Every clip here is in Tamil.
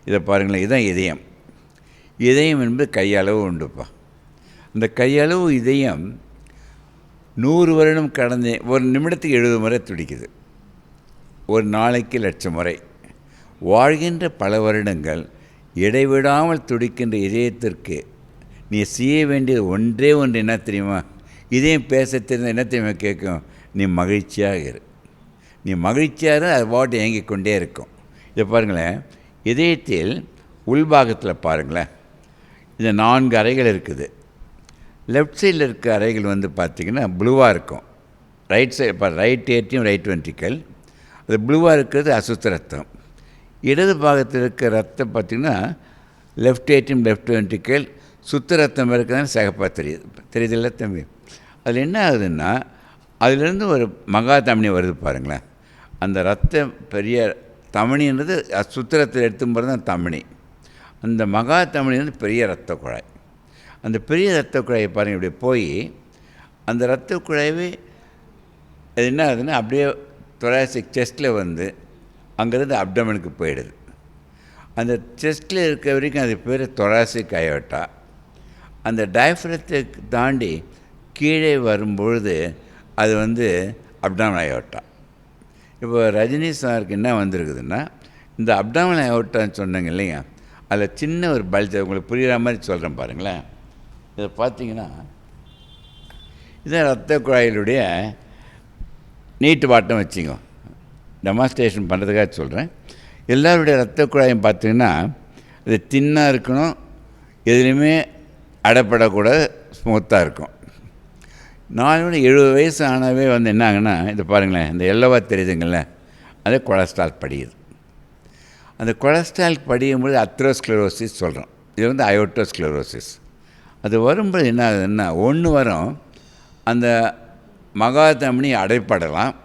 இதை பாருங்களேன், இதுதான் இதயம். இதயம் என்பது கையளவு உண்டுப்பா. அந்த கையளவு இதயம் 100 வருடம் கடந்து ஒரு நிமிடத்துக்கு 70 முறை துடிக்குது. ஒரு நாளைக்கு 1,00,000 முறை. வாழ்கின்ற பல வருடங்கள் இடைவிடாமல் துடிக்கின்ற இதயத்திற்கு நீ செய்ய வேண்டியது ஒன்றே ஒன்று என்ன தெரியுமா? இதயம் பேச தெரிந்த என்ன தெரியுமா கேட்கும்? நீ மகிழ்ச்சியாக இரு. நீ மகிழ்ச்சியாக அது பாட்டு இயங்கிக் கொண்டே இருக்கும். இதை பாருங்களேன், இதயத்தில் உள்பாகத்தில் பாருங்களேன், இந்த 4 அறைகள் இருக்குது. லெஃப்ட் சைடில் இருக்க அறைகள் வந்து பார்த்திங்கன்னா ப்ளூவாக இருக்கும். ரைட் சைடு இப்போ ரைட் ஏட்ரியம் ரைட் வென்ட்ரிக்கல், அது ப்ளூவாக இருக்கிறது அசுத்த ரத்தம். இடது பாகத்தில் இருக்க ரத்தம் பார்த்திங்கன்னா லெஃப்ட் ஏட்ரியம் லெஃப்ட் வென்ட்ரிக்கல், சுத்த ரத்தம் இருக்கிறதுனால சிகப்பாக தெரியுதில்ல தம்பி? அதில் என்ன ஆகுதுன்னா, அதிலேருந்து ஒரு மகா தமனி வருது பாருங்களேன். அந்த ரத்தம் பெரிய தமனின்றது சுத்த ரத்தம் எடுத்தும் போது தான் தமனி. அந்த மகா தமனி வந்து பெரிய இரத்த குழாய். அந்த பெரிய இரத்த குழாயை பாருங்கள், இப்படி போய் அந்த இரத்த குழாயவே அது என்ன ஆகுதுன்னா அப்படியே தொராசிக் செஸ்ட்டில் வந்து அங்கேருந்து அப்டமனுக்கு போயிடுது. அந்த செஸ்ட்டில் இருக்க வரைக்கும் அது பேர் தொராசிக் அயோட்டா. அந்த டயஃப்ரத்தை தாண்டி கீழே வரும்பொழுது அது வந்து அப்டாமன் அயோட்டா. இப்போ ரஜினி சாருக்கு என்ன வந்திருக்குதுன்னா, இந்த அப்டாமன் அயோட்டான்னு சொன்னாங்க இல்லைங்க, அதில் சின்ன ஒரு பல்ஜ், உங்களுக்கு புரிகிற மாதிரி சொல்கிறேன் பாருங்களேன். இதை பார்த்தீங்கன்னா இதுதான் இரத்த குழாயிலுடைய நீட்டு வாட்டம் வச்சுங்க. டெமான்ஸ்ட்ரேஷன் பண்ணுறதுக்காக சொல்கிறேன். எல்லாருடைய இரத்த குழாயும் பார்த்திங்கன்னா இது தின்னாக இருக்கணும், எதுலேயுமே அடைப்படக்கூடாது, ஸ்மூத்தாக இருக்கும். 70 வயசு ஆனவே வந்து என்ன ஆகுன்னா, இதை பாருங்களேன், இந்த எல்லோவா தெரியுதுங்கள, அது கொலஸ்ட்ரால் படியுது. அந்த கொலஸ்ட்ரால் படியும்போது அத்ரோஸ்க்ளரோசிஸ் சொல்கிறோம். இது வந்து அயோட்டோஸ்க்ளரோசிஸ். அது வரும்போது என்ன ஆகுதுன்னா, ஒன்று வரும், அந்த மகா தமனி அடைப்படலாம்.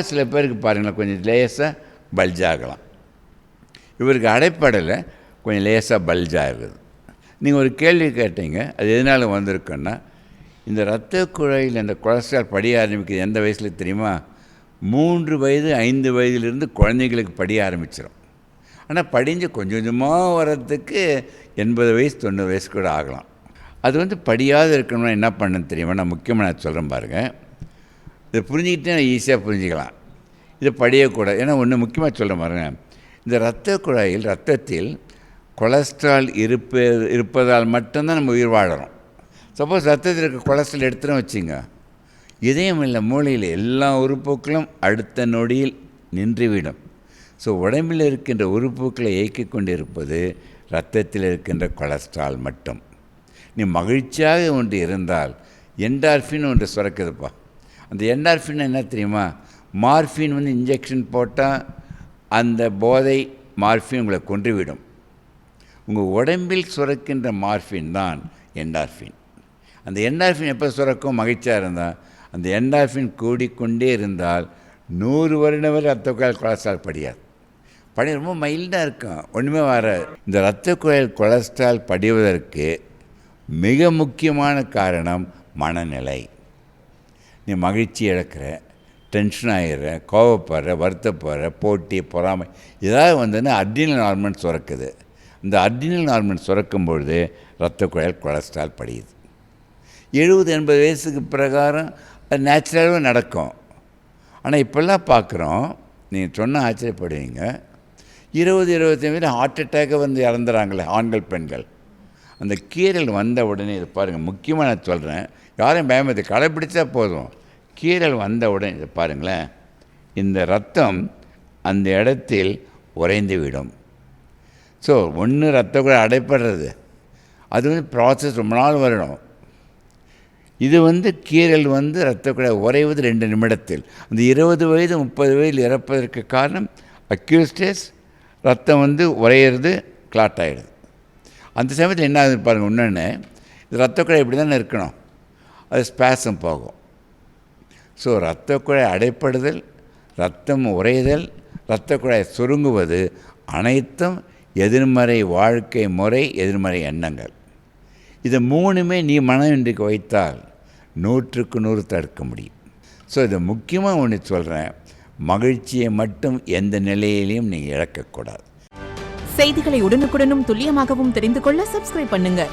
சில பேருக்கு பாருங்களேன் கொஞ்சம் லேசாக பல்ஜாகலாம். இவருக்கு அடைப்படலை, கொஞ்சம் லேசாக பல்ஜாகுது. நீங்கள் ஒரு கேள்வி கேட்டீங்க, அது எதனால் வந்திருக்குன்னா, இந்த இரத்த குழாயில் அந்த கொலஸ்ட்ரால் படிய ஆரம்பிக்குது எந்த வயசில் தெரியுமா? 3 வயது 5 வயதிலிருந்து குழந்தைங்களுக்கு படிய ஆரம்பிச்சிடும். ஆனால் படிஞ்சு கொஞ்சம் கொஞ்சமாக வர்றதுக்கு 80 வயசு 90 வயசு கூட ஆகலாம். அது வந்து படியாத இருக்கணும்னா என்ன பண்ணு தெரியுமா? நான் முக்கியமாக நான் சொல்கிறேன் பாருங்கள். இதை புரிஞ்சுக்கிட்டே நான் ஈஸியாக புரிஞ்சுக்கலாம். இதை படியக்கூடாது. ஏன்னா ஒன்று முக்கியமாக சொல்கிறேன் பாருங்கள். இந்த இரத்த குழாயில் ரத்தத்தில் கொலஸ்ட்ரால் இருப்பதால் மட்டும்தான் நம்ம உயிர் வாழறோம். சப்போஸ் ரத்தத்தில் இருக்க கொலஸ்ட்ரால் எடுத்துன்னு வச்சுங்க, இதயம் இல்லை மூளையில் எல்லா உறுப்புகளும் அடுத்த நொடியில் நின்றுவிடும். ஸோ உடம்பில் இருக்கின்ற உறுப்புகளை இயக்கிக் கொண்டிருப்பது இரத்தத்தில் இருக்கின்ற கொலஸ்ட்ரால் மட்டும். நீ மகிழ்ச்சியாக ஒன்று இருந்தால் என்டார்ஃபின் ஒன்று சுரக்குதுப்பா. அந்த என்டார்ஃபின் என்ன தெரியுமா? மார்ஃபின் வந்து இன்ஜெக்ஷன் போட்டால் அந்த போதை மார்ஃபின் உங்களை கொன்றுவிடும். உங்கள் உடம்பில் சுரக்கின்ற மார்ஃபின் தான் என்டார்ஃபின். அந்த என்டார்ஃபின் எப்போ சுரக்கும்? மகிழ்ச்சியாக இருந்தால். அந்த என்டார்ஃபின் கூடிக்கொண்டே இருந்தால் 100 வருடம் வரை இரத்த குழாயில் கொலஸ்ட்ரால் படியாது. படி ரொம்ப மைல்டாக இருக்கும், ஒன்றுமே வராது. இந்த இரத்த குழாயில் கொலஸ்ட்ரால் படிவதற்கு மிக முக்கியமான காரணம் மனநிலை. நீ மகிழ்ச்சி இழக்கிற, டென்ஷன் ஆகிடுற, கோவப்படுற, வருத்தப்படுற, போட்டி பொறாமை ஏதாவது வந்ததுன்னா அட்ரினல் ஹார்மோன் சுரக்குது. இந்த அட்ரினல் ஹார்மோன் சுரக்கும் பொழுது இரத்த குழாயில் கொலஸ்ட்ரால் படியுது. 70-80 வயசுக்கு பிரகாரம் அது நேச்சுரலாகவே நடக்கும். ஆனால் இப்போல்லாம் பார்க்குறோம், நீங்கள் சொன்னால் ஆச்சரியப்படுவீங்க, 20-25 வயது ஹார்ட் அட்டாக்கை வந்து இறந்துறாங்களே ஆண்கள் பெண்கள். அந்த கீரல் வந்த உடனே இது பாருங்கள், முக்கியமாக நான் சொல்கிறேன், யாரையும் பயமதி கடைப்பிடிச்சா போதும். கீரல் வந்த உடனே இதை பாருங்களேன், இந்த ரத்தம் அந்த இடத்தில் உறைந்து விடும். ஸோ ஒன்று ரத்த கூட அடைப்படுறது, அது வந்து ப்ராசஸ் ரொம்ப நாள் வரணும். இது வந்து கீரல் வந்து இரத்த குழாய் உறைவது 2 நிமிடத்தில். அந்த 20 வயது 30 வயதில் இறப்பதற்கு காரணம் அக்யூட் ஸ்டேஜ், ரத்தம் வந்து உறையிறது, கிளாட் ஆகிடுது. அந்த சமயத்தில் என்ன ஆகுது பாருங்கள், இன்னொன்று இது இரத்த குழாய் இப்படி தானே இருக்கணும், அது ஸ்பேசம் போகும். ஸோ இரத்த குழாய் அடைப்படுதல், ரத்தம் உறைதல், இரத்த குழாய் சுருங்குவது அனைத்தும் எதிர்மறை வாழ்க்கை முறை, எதிர்மறை எண்ணங்கள். இதை 3மே நீ மனம் இன்றைக்கு வைத்தால் 100க்கு 100 தடுக்க முடியும். ஸோ இதை முக்கியமாக ஒன்று சொல்கிறேன், மகிழ்ச்சியை மட்டும் எந்த நிலையிலையும் நீங்கள் இழக்கக்கூடாது. செய்திகளை உடனுக்குடனும் துல்லியமாகவும் தெரிந்து கொள்ள சப்ஸ்கிரைப் பண்ணுங்க.